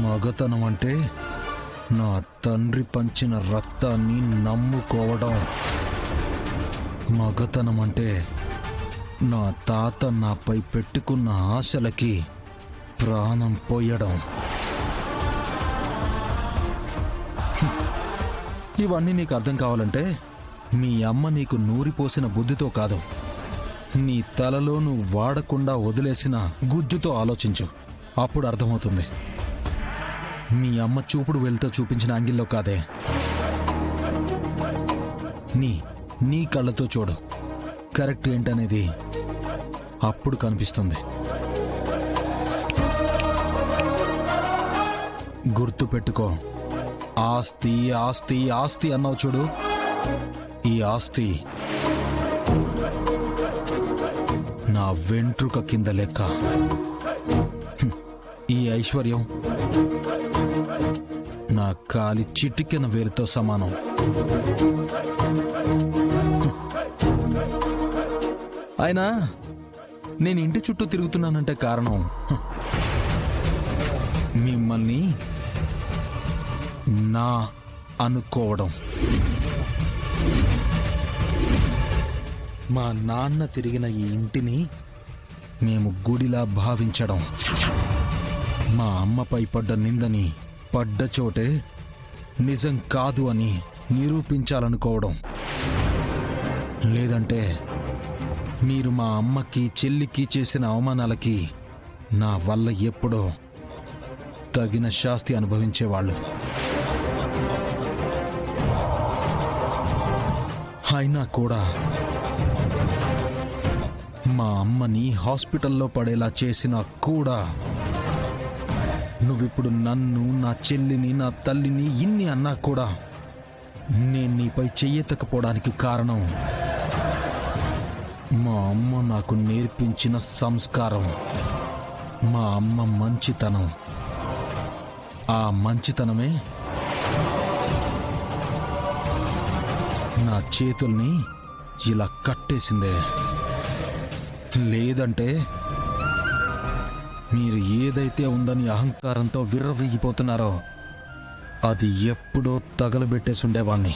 మగతనం అంటే నా తండ్రి పంచిన రక్తాన్ని నమ్ముకోవడం. మగతనం అంటే నా తాత నాపై పెట్టుకున్న ఆశలకి ప్రాణం పోయడం. ఇవన్నీ నీకు అర్థం కావాలంటే మీ అమ్మ నీకు నూరిపోసిన బుద్ధితో కాదు, నీ తలలో నువ్వు వాడకుండా వదిలేసిన గుజ్జుతో ఆలోచించు. అప్పుడు అర్థమవుతుంది. మీ అమ్మ చూపుడు వెళ్తూ చూపించిన యాంగిల్లో కాదే, నీ కళ్ళతో చూడు. కరెక్ట్ ఏంటనేది అప్పుడు కనిపిస్తుంది. గుర్తు పెట్టుకో, ఆస్తి ఆస్తి ఆస్తి అన్నావు చూడు. ఈ ఆస్తి నా వెంట్రుక కింద లెక్క. ఈ ఐశ్వర్యం నా కాలి చిటికెన వేలుతో సమానం. అయినా నేను ఇంటి చుట్టూ తిరుగుతున్నానంటే కారణం మిమ్మల్ని నా అనుకోవడం. మా నాన్న తిరిగిన ఈ ఇంటిని మేము గుడిలా భావించడం. మా అమ్మపై పడ్డ నిందని పడ్డ చోటే నిజం కాదు అని నిరూపించాలనుకోవడం. లేదంటే మీరు మా అమ్మకి చెల్లికి చేసిన అవమానాలకి నా వల్ల ఎప్పుడో తగిన శాస్తి అనుభవించేవాళ్ళు. అయినా కూడా మా అమ్మని హాస్పిటల్లో పడేలా చేసినా కూడా నువ్విప్పుడు నన్ను, నా చెల్లిని, నా తల్లిని ఇన్ని అన్నా కూడా నేను నీపై చెయ్యెత్తకపోవడానికి కారణం మా అమ్మ నాకు నేర్పించిన సంస్కారం, మా అమ్మ మంచితనం. ఆ మంచితనమే నా చేతుల్ని ఇలా కట్టేసిందే. లేదంటే మీరు ఏదైతే ఉందని అహంకారంతో విర్రవీగిపోతున్నారో అది ఎప్పుడో తగలబెట్టేసి ఉండేవాణ్ణి.